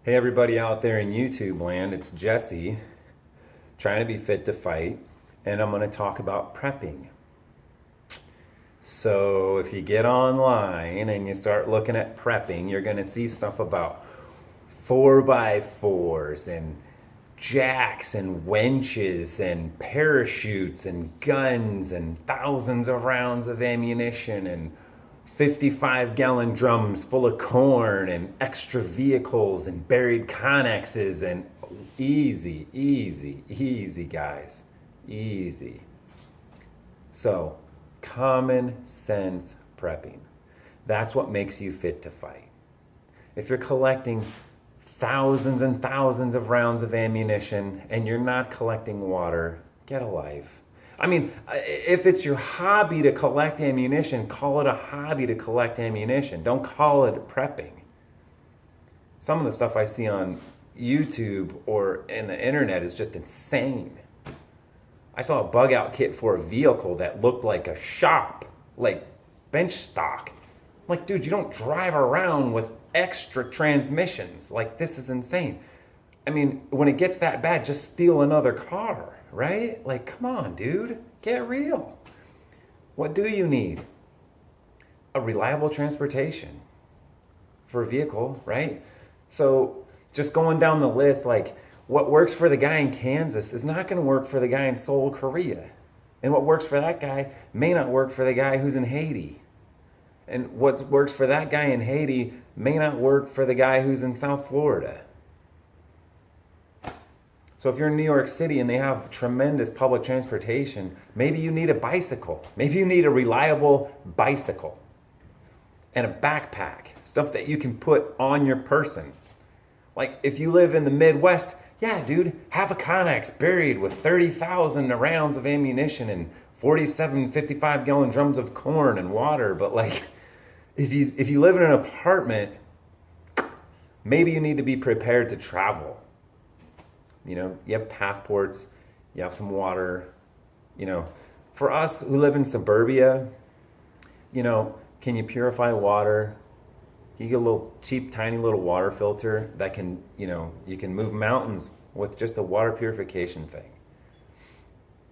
Hey everybody out there in YouTube land, it's Jesse trying to be fit to fight, and I'm going to talk about prepping. So if you get online and you start looking at prepping, you're going to see stuff about 4x4s and jacks and winches and parachutes and guns and thousands of rounds of ammunition and 55-gallon drums full of corn and extra vehicles and buried connexes and easy, guys. Easy. So, common sense prepping. That's what makes you fit to fight. If you're collecting thousands and thousands of rounds of ammunition and you're not collecting water, get a life. I mean, if it's your hobby to collect ammunition, call it a hobby to collect ammunition. Don't call it prepping. Some of the stuff I see on YouTube or in the internet is just insane. I saw a bug out kit for a vehicle that looked like a shop, like bench stock. I'm like, dude, you don't drive around with extra transmissions. Like, this is insane. I mean, when it gets that bad, just steal another car, right? Like, come on, dude, get real. What do you need? A reliable transportation for a vehicle, right? So just going down the list, like what works for the guy in Kansas is not going to work for the guy in Seoul, Korea. And what works for that guy may not work for the guy who's in Haiti. And what works for that guy in Haiti may not work for the guy who's in South Florida. So if you're in New York City and they have tremendous public transportation, maybe you need a bicycle. Maybe you need a reliable bicycle and a backpack, stuff that you can put on your person. Like if you live in the Midwest, yeah, dude, have a Connex buried with 30,000 rounds of ammunition and 47 55-gallon drums of corn and water. But like, if you live in an apartment, maybe you need to be prepared to travel. You know, you have passports, you have some water. You know, for us who live in suburbia, you know, can you purify water? You get a little cheap, tiny little water filter that can, you know, you can move mountains with just a water purification thing.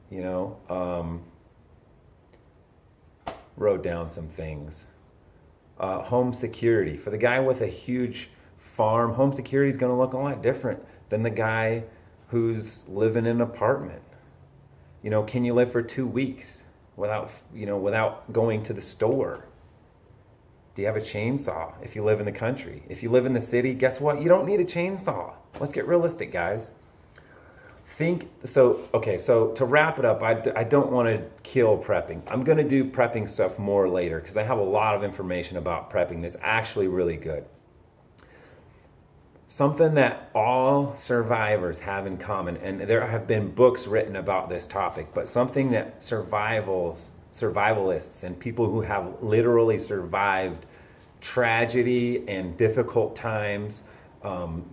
You know, wrote down some things. Home security. For the guy with a huge farm, home security is going to look a lot different than the guy who's living in an apartment. You know, can you live for 2 weeks without going to the store? Do you have a chainsaw if you live in the country? If you live in the city, guess what? You don't need a chainsaw. Let's get realistic, guys. So to wrap it up, I don't want to kill prepping. I'm going to do prepping stuff more later because I have a lot of information about prepping that's actually really good. Something that all survivors have in common, and there have been books written about this topic, but something that survivalists and people who have literally survived tragedy and difficult times,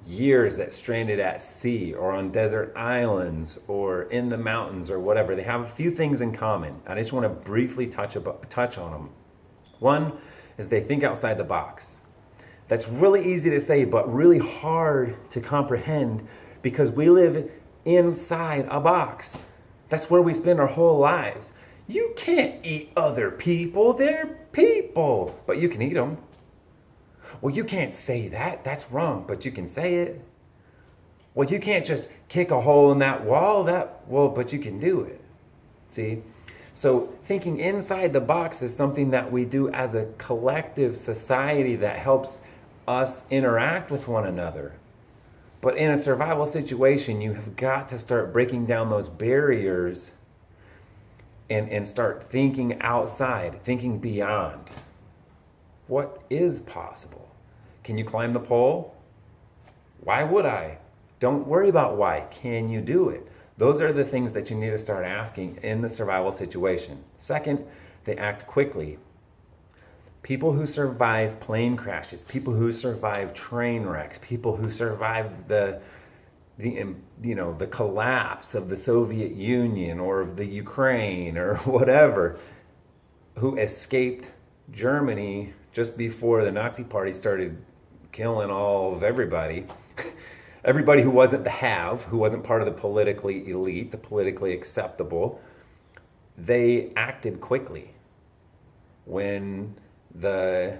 years that stranded at sea or on desert islands or in the mountains or whatever, they have a few things in common. I just want to briefly touch on them. One is they think outside the box. That's really easy to say, but really hard to comprehend because we live inside a box. That's where we spend our whole lives. You can't eat other people. They're people, but you can eat them. Well, you can't say that. That's wrong, but you can say it. Well, you can't just kick a hole in that wall. But you can do it. See? So thinking inside the box is something that we do as a collective society that helps us interact with one another. But in a survival situation, you have got to start breaking down those barriers and start thinking outside, thinking beyond. What is possible? Can you climb the pole? Why would I? Don't worry about why. Can you do it? Those are the things that you need to start asking in the survival situation. Second, they act quickly. People who survive plane crashes, people who survive train wrecks, people who survive the collapse of the Soviet Union or of the Ukraine or whatever, who escaped Germany just before the Nazi Party started killing all of everybody, Everybody who wasn't the have, who wasn't part of the politically elite, the politically acceptable, they acted quickly. When the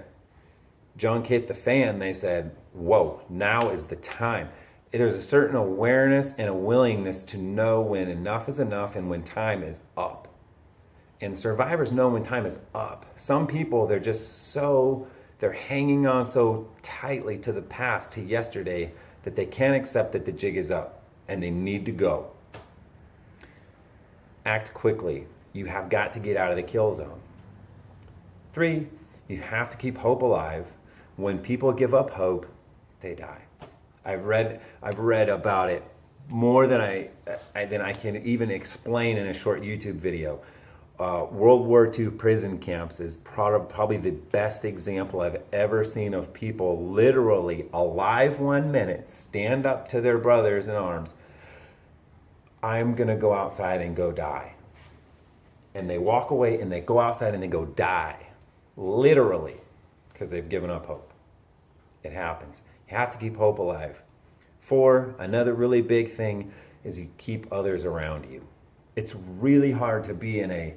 junk hit the fan, they said, whoa, now is the time. There's a certain awareness and a willingness to know when enough is enough and when time is up. And survivors know when time is up. Some people, they're hanging on so tightly to the past, to yesterday, that they can't accept that the jig is up and they need to go. Act quickly. You have got to get out of the kill zone. 3, you have to keep hope alive. When people give up hope, they die. I've read about it more than I can even explain in a short YouTube video. World War II prison camps is probably the best example I've ever seen of people literally alive 1 minute, stand up to their brothers in arms. I'm gonna go outside and go die. And they walk away and they go outside and they go die. Literally, because they've given up hope. It happens. You have to keep hope alive. 4, another really big thing is you keep others around you. It's really hard to be in a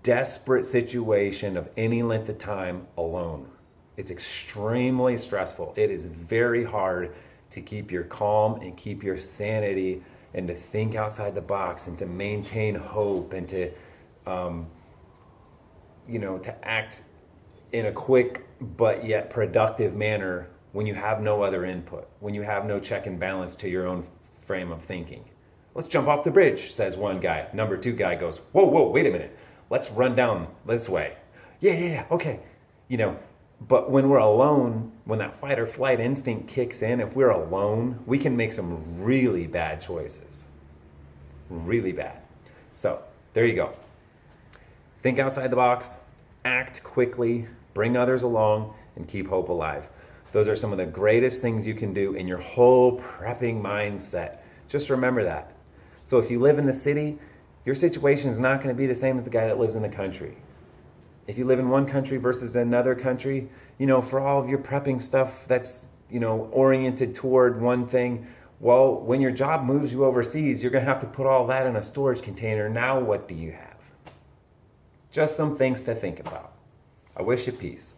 desperate situation of any length of time alone. It's extremely stressful. It is very hard to keep your calm and keep your sanity and to think outside the box and to maintain hope and to, to act in a quick but yet productive manner when you have no other input, when you have no check and balance to your own frame of thinking. Let's jump off the bridge, says one guy. Number 2 guy goes, whoa, wait a minute. Let's run down this way. Yeah, okay. But when we're alone, when that fight or flight instinct kicks in, if we're alone, we can make some really bad choices. Really bad. So there you go. Think outside the box, act quickly, bring others along, and keep hope alive. Those are some of the greatest things you can do in your whole prepping mindset. Just remember that. So if you live in the city, your situation is not going to be the same as the guy that lives in the country. If you live in one country versus another country, for all of your prepping stuff that's, oriented toward one thing, well, when your job moves you overseas, you're going to have to put all that in a storage container. Now what do you have? Just some things to think about. I wish you peace.